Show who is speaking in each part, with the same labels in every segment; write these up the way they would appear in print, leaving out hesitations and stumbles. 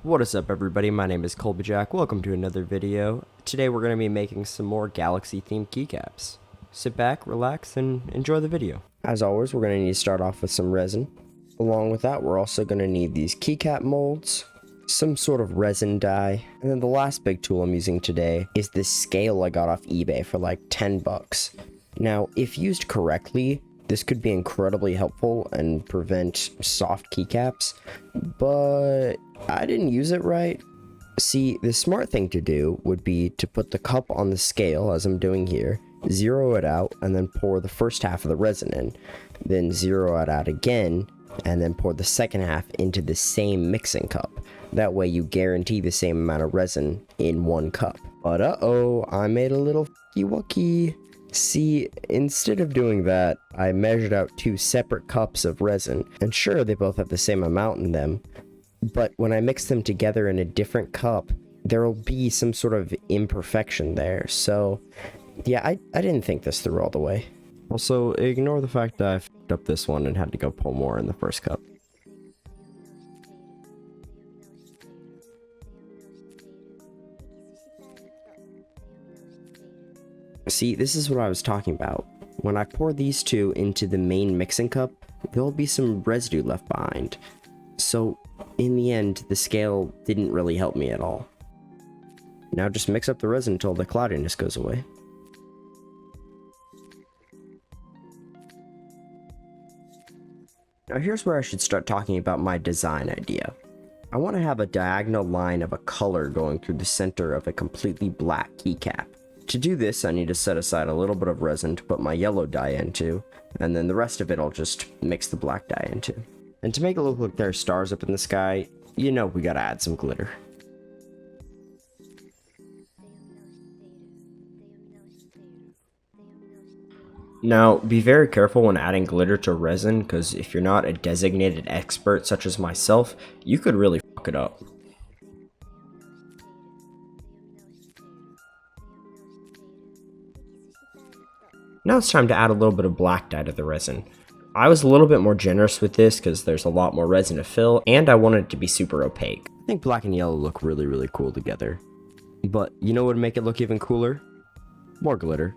Speaker 1: What is up, everybody? My name is Colby Jack. Welcome to another video. Today we're going to be making some more galaxy themed keycaps. Sit back, relax, and enjoy the video. As always, we're going to need to start off with some resin. Along with that, we're also going to need these keycap molds, some sort of resin dye, and then the last big tool I'm using today is this scale I got off eBay for like 10 bucks. Now, if used correctly, this could be incredibly helpful and prevent soft keycaps, but I didn't use it right. See, the smart thing to do would be to put the cup on the scale, as I'm doing here, zero it out, and then pour the first half of the resin in. Then zero it out again, and then pour the second half into the same mixing cup. That way you guarantee the same amount of resin in one cup. But uh-oh, I made a little f***y-wucky. See, instead of doing that, I measured out two separate cups of resin, and sure, they both have the same amount in them, but when I mix them together in a different cup, there will be some sort of imperfection there. So yeah, I didn't think this through all the way. Also, ignore the fact that I f***ed up this one and had to go pour more in the first cup. See, this is what I was talking about. When I pour these two into the main mixing cup, there'll be some residue left behind. So, in the end, the scale didn't really help me at all. Now just mix up the resin until the cloudiness goes away. Now here's where I should start talking about my design idea. I want to have a diagonal line of a color going through the center of a completely black keycap. To do this, I need to set aside a little bit of resin to put my yellow dye into, and then the rest of it I'll just mix the black dye into. And to make it look like there are stars up in the sky, you know we gotta add some glitter. Now, be very careful when adding glitter to resin, because if you're not a designated expert such as myself, you could really fuck it up. Now it's time to add a little bit of black dye to the resin. I was a little bit more generous with this because there's a lot more resin to fill, and I wanted it to be super opaque. I think black and yellow look really cool together. But you know what would make it look even cooler? More glitter.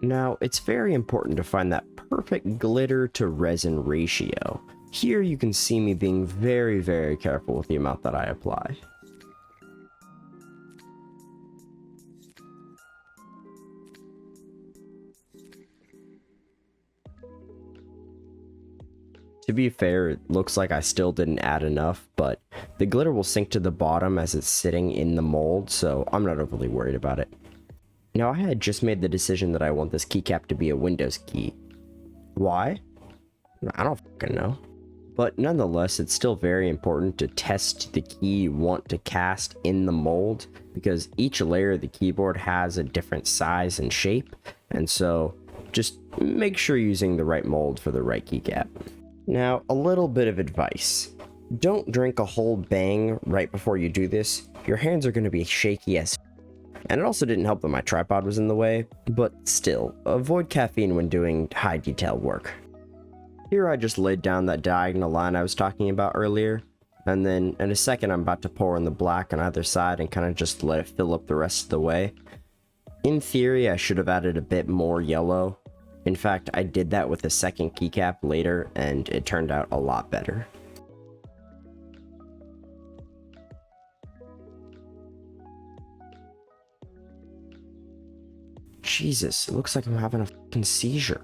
Speaker 1: Now, it's very important to find that perfect glitter to resin ratio. Here you can see me being very careful with the amount that I apply. To be fair, it looks like I still didn't add enough, but the glitter will sink to the bottom as it's sitting in the mold, so I'm not overly worried about it. Now, I had just made the decision that I want this keycap to be a Windows key. Why? I don't fucking know. But nonetheless, it's still very important to test the key you want to cast in the mold, because each layer of the keyboard has a different size and shape, and so just make sure you're using the right mold for the right keycap. Now, a little bit of advice. Don't drink a whole bang right before you do this. Your hands are going to be shaky as f***. And it also didn't help that my tripod was in the way, but still, avoid caffeine when doing high detail work. Here I just laid down that diagonal line I was talking about earlier, and then in a second I'm about to pour in the black on either side and kind of just let it fill up the rest of the way. In theory, I should have added a bit more yellow. In fact, I did that with a second keycap later, and it turned out a lot better. Jesus, it looks like I'm having a fucking seizure.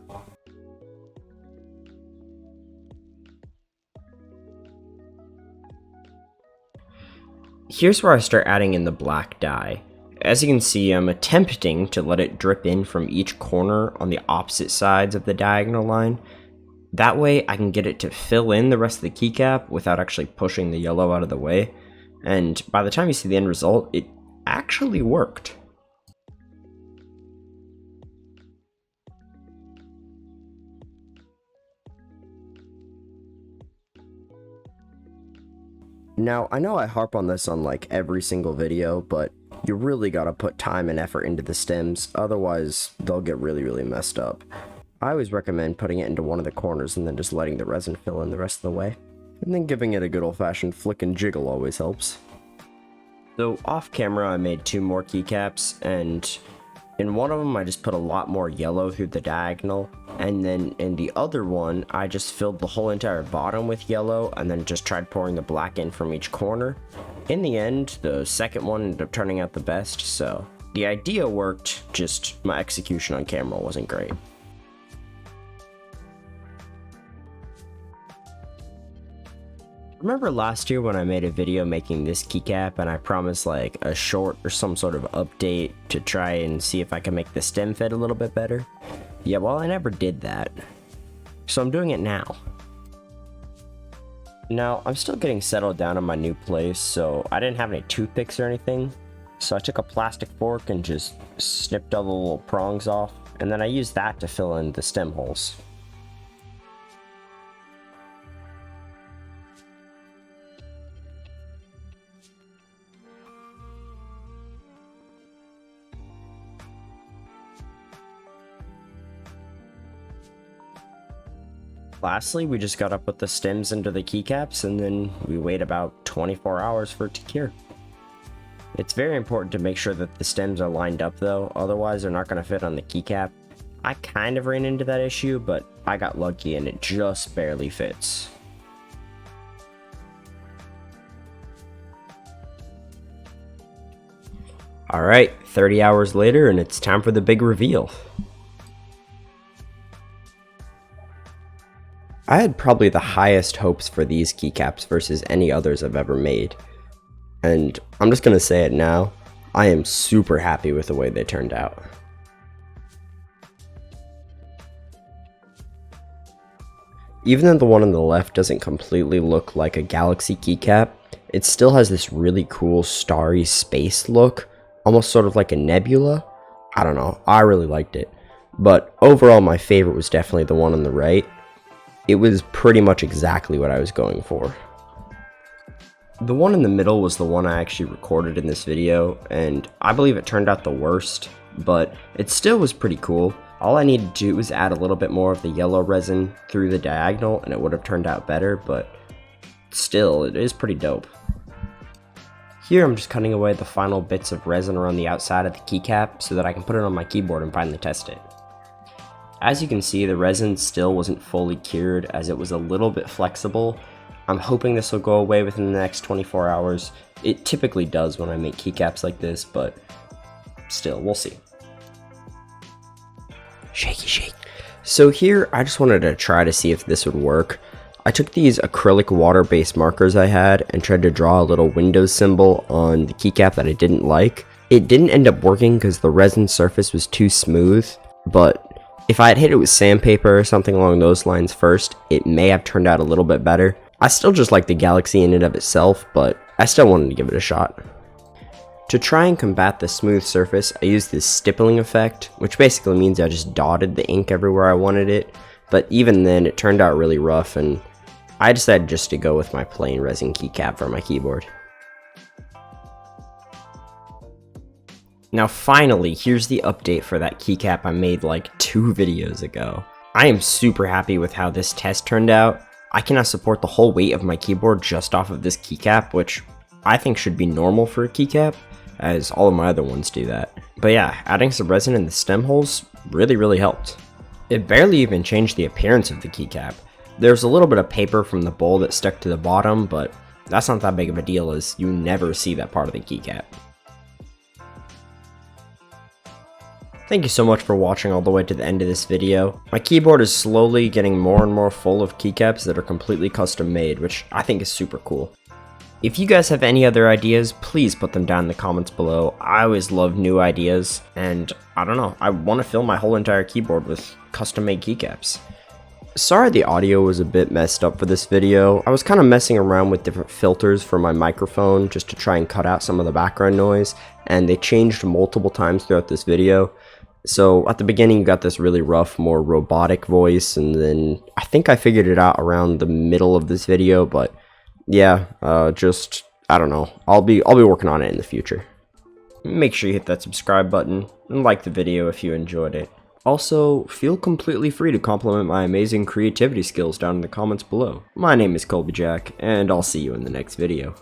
Speaker 1: Here's where I start adding in the black dye. As you can see, I'm attempting to let it drip in from each corner on the opposite sides of the diagonal line. That way I can get it to fill in the rest of the keycap without actually pushing the yellow out of the way. And by the time you see the end result, it actually worked. Now, I know I harp on this on like every single video, but you really gotta put time and effort into the stems, otherwise they'll get really messed up. I always recommend putting it into one of the corners and then just letting the resin fill in the rest of the way. And then giving it a good old-fashioned flick and jiggle always helps. So off camera I made 2 more keycaps, and in one of them I just put a lot more yellow through the diagonal, and then in the other one I just filled the whole entire bottom with yellow and then just tried pouring the black in from each corner. In the end, the second one ended up turning out the best, so the idea worked, just my execution on camera wasn't great. Remember last year when I made a video making this keycap and I promised like a short or some sort of update to try and see if I can make the stem fit a little bit better? Yeah, well, I never did that, so I'm doing it now. Now, I'm still getting settled down in my new place, so I didn't have any toothpicks or anything, so I took a plastic fork and just snipped all the little prongs off, and then I used that to fill in the stem holes. Lastly, we just gotta put the stems into the keycaps and then we wait about 24 hours for it to cure. It's very important to make sure that the stems are lined up though, otherwise they're not gonna fit on the keycap. I kind of ran into that issue, but I got lucky and it just barely fits. Alright, 30 hours later and it's time for the big reveal. I had probably the highest hopes for these keycaps versus any others I've ever made. And I'm just gonna say it now, I am super happy with the way they turned out. Even though the one on the left doesn't completely look like a galaxy keycap, it still has this really cool starry space look, almost sort of like a nebula. I don't know, I really liked it. But overall my favorite was definitely the one on the right. It was pretty much exactly what I was going for. The one in the middle was the one I actually recorded in this video, and I believe it turned out the worst, but it still was pretty cool. All I needed to do was add a little bit more of the yellow resin through the diagonal and it would have turned out better, but still, it is pretty dope. Here I'm just cutting away the final bits of resin around the outside of the keycap so that I can put it on my keyboard and finally test it. As you can see, the resin still wasn't fully cured as it was a little bit flexible. I'm hoping this will go away within the next 24 hours. It typically does when I make keycaps like this, but still, we'll see. Shaky shake. So here, I just wanted to try to see if this would work. I took these acrylic water-based markers I had and tried to draw a little Windows symbol on the keycap that I didn't like. It didn't end up working because the resin surface was too smooth, but if I had hit it with sandpaper or something along those lines first, it may have turned out a little bit better. I still just like the galaxy in and of itself, but I still wanted to give it a shot. To try and combat the smooth surface, I used this stippling effect, which basically means I just dotted the ink everywhere I wanted it, but even then it turned out really rough and I decided just to go with my plain resin keycap for my keyboard. Now finally, here's the update for that keycap I made like 2 videos ago. I am super happy with how this test turned out. I can now support the whole weight of my keyboard just off of this keycap, which I think should be normal for a keycap, as all of my other ones do that. But yeah, adding some resin in the stem holes really helped. It barely even changed the appearance of the keycap. There's a little bit of paper from the bowl that stuck to the bottom, but that's not that big of a deal as you never see that part of the keycap. Thank you so much for watching all the way to the end of this video. My keyboard is slowly getting more and more full of keycaps that are completely custom made, which I think is super cool. If you guys have any other ideas, please put them down in the comments below. I always love new ideas, and I don't know, I want to fill my whole entire keyboard with custom made keycaps. Sorry the audio was a bit messed up for this video. I was kind of messing around with different filters for my microphone just to try and cut out some of the background noise, and they changed multiple times throughout this video. So at the beginning you got this really rough, more robotic voice, and then I think I figured it out around the middle of this video, but yeah, I don't know. I'll be working on it in the future. Make sure you hit that subscribe button and like the video if you enjoyed it. Also, feel completely free to compliment my amazing creativity skills down in the comments below. My name is Colby Jack, and I'll see you in the next video.